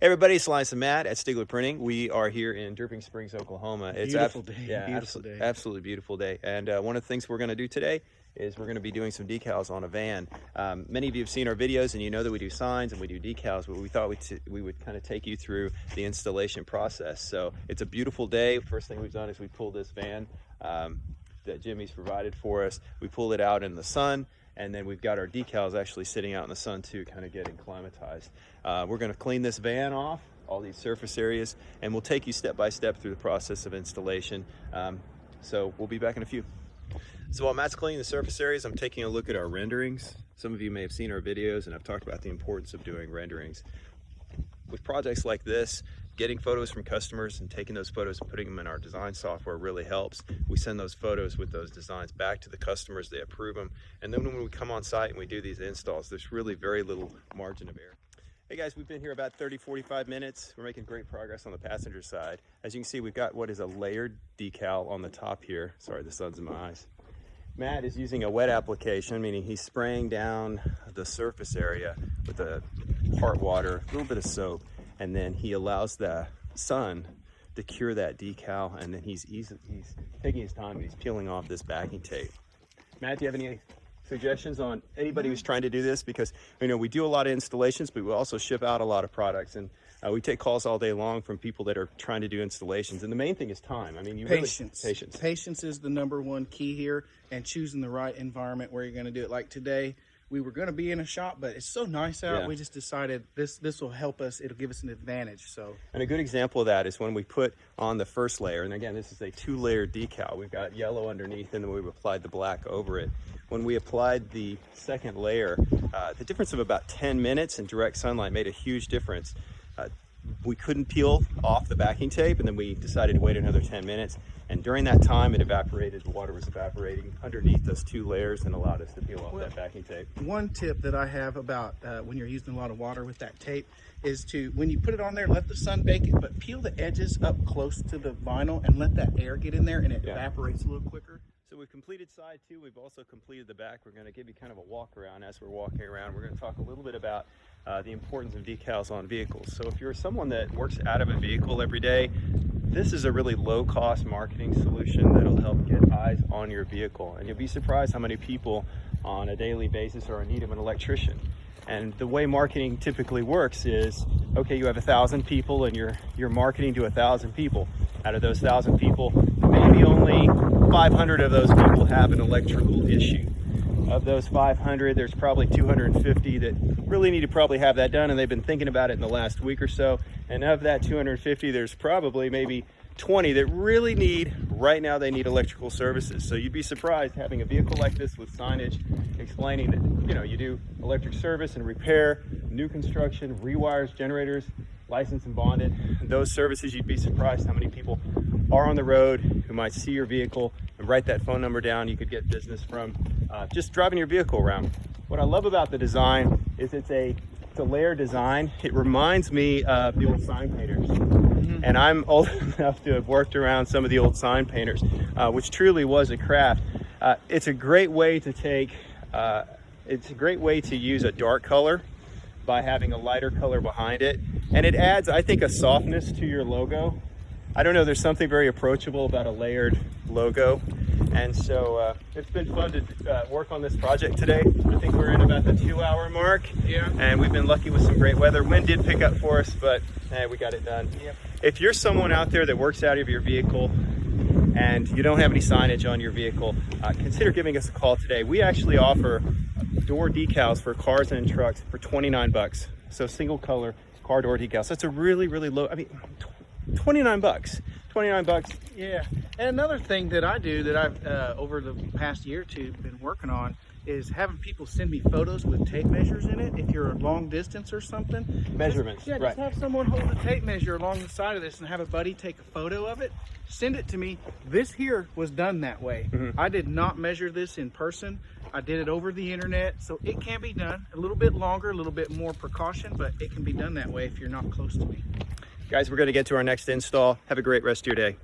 Everybody, it's Linus and Matt at Stigler Printing. We are here in Dripping Springs, Oklahoma. It's beautiful day. Yeah, beautiful day. Absolutely beautiful day. And one of the things we're going to do today is we're going to be doing some decals on a van. Many of you have seen our videos and you know that we do signs and we do decals, but we thought we would kind of take you through the installation process. So it's a beautiful day. First thing we've done is we pulled this van that Jimmy's provided for us. We pulled it out in the sun, and then we've got our decals actually sitting out in the sun too, kind of getting climatized. We're going to clean this van off, all these surface areas, and we'll take you step by step through the process of installation. So we'll be back in a few. So while Matt's cleaning the surface areas, I'm taking a look at our renderings. Some of you may have seen our videos, and I've talked about the importance of doing renderings. With projects like this, getting photos from customers and taking those photos and putting them in our design software really helps. We send those photos with those designs back to the customers, they approve them, and then when we come on site and we do these installs, there's really very little margin of error. Hey guys, we've been here about 30-45 minutes. We're making great progress on the passenger side. As you can see, we've got what is a layered decal on the top here. Sorry, the sun's in my eyes. Matt is using a wet application, meaning he's spraying down the surface area with a part water, a little bit of soap, and then he allows the sun to cure that decal, and then he's taking his time and he's peeling off this backing tape. Matt, do you have any suggestions on anybody who's trying to do this? Because we do a lot of installations, but we also ship out a lot of products, and we take calls all day long from people that are trying to do installations, and the main thing is time. I mean, Patience is the number one key here, and choosing the right environment where you're going to do it. Like today, we were going to be in a shop, but it's so nice out. Yeah. We just decided this will help us. It'll give us an advantage. So, and a good example of that is when we put on the first layer, and again, this is a 2-layer decal. We've got yellow underneath, and then we've applied the black over it. When we applied the second layer, the difference of about 10 minutes in direct sunlight made a huge difference. We couldn't peel off the backing tape, and then we decided to wait another 10 minutes. And during that time, it evaporated. The water was evaporating underneath those 2 layers and allowed us to peel off that backing tape. One tip that I have about when you're using a lot of water with that tape is to, when you put it on there, let the sun bake it, but peel the edges up close to the vinyl and let that air get in there, and it evaporates a little quicker. So we've completed side 2. We've also completed the back. We're going to give you kind of a walk around. As we're walking around, we're going to talk a little bit about the importance of decals on vehicles. So if you're someone that works out of a vehicle every day, this is a really low-cost marketing solution that'll help get eyes on your vehicle. And you'll be surprised how many people on a daily basis are in need of an electrician. And the way marketing typically works is, okay, you have 1,000 people and you're marketing to 1,000 people. Out of those 1,000 people, maybe only 500 of those people have an electrical issue. Of those 500, there's probably 250 that really need to probably have that done, and they've been thinking about it in the last week or so. And of that 250, there's probably maybe 20 that really need, right now they need electrical services. So you'd be surprised having a vehicle like this with signage explaining that, you do electric service and repair, new construction, rewires, generators, licensed and bonded. Those services, you'd be surprised how many people are on the road who might see your vehicle and write that phone number down. You could get business from just driving your vehicle around. What I love about the design is it's a layered design. It reminds me of the old sign painters. And I'm old enough to have worked around some of the old sign painters, which truly was a craft. It's a great way to use a dark color by having a lighter color behind it. And it adds, I think, a softness to your logo. I don't know, there's something very approachable about a layered logo. And so it's been fun to work on this project today. I think we're in about the 2-hour mark. Yeah. And we've been lucky with some great weather. Wind did pick up for us, but we got it done. Yep. If you're someone out there that works out of your vehicle and you don't have any signage on your vehicle, consider giving us a call today. We actually offer door decals for cars and trucks for $29. So single color car door decals. That's a really, really low, $29. $29. Yeah. And another thing that I do that I've over the past year or two been working on is having people send me photos with tape measures in it if you're a long distance or something. Measurements. Just have someone hold a tape measure along the side of this and have a buddy take a photo of it. Send it to me. This here was done that way. I did not measure this in person. I did it over the internet, so it can be done. A little bit longer, a little bit more precaution, but it can be done that way if you're not close to me. Guys, we're going to get to our next install. Have a great rest of your day.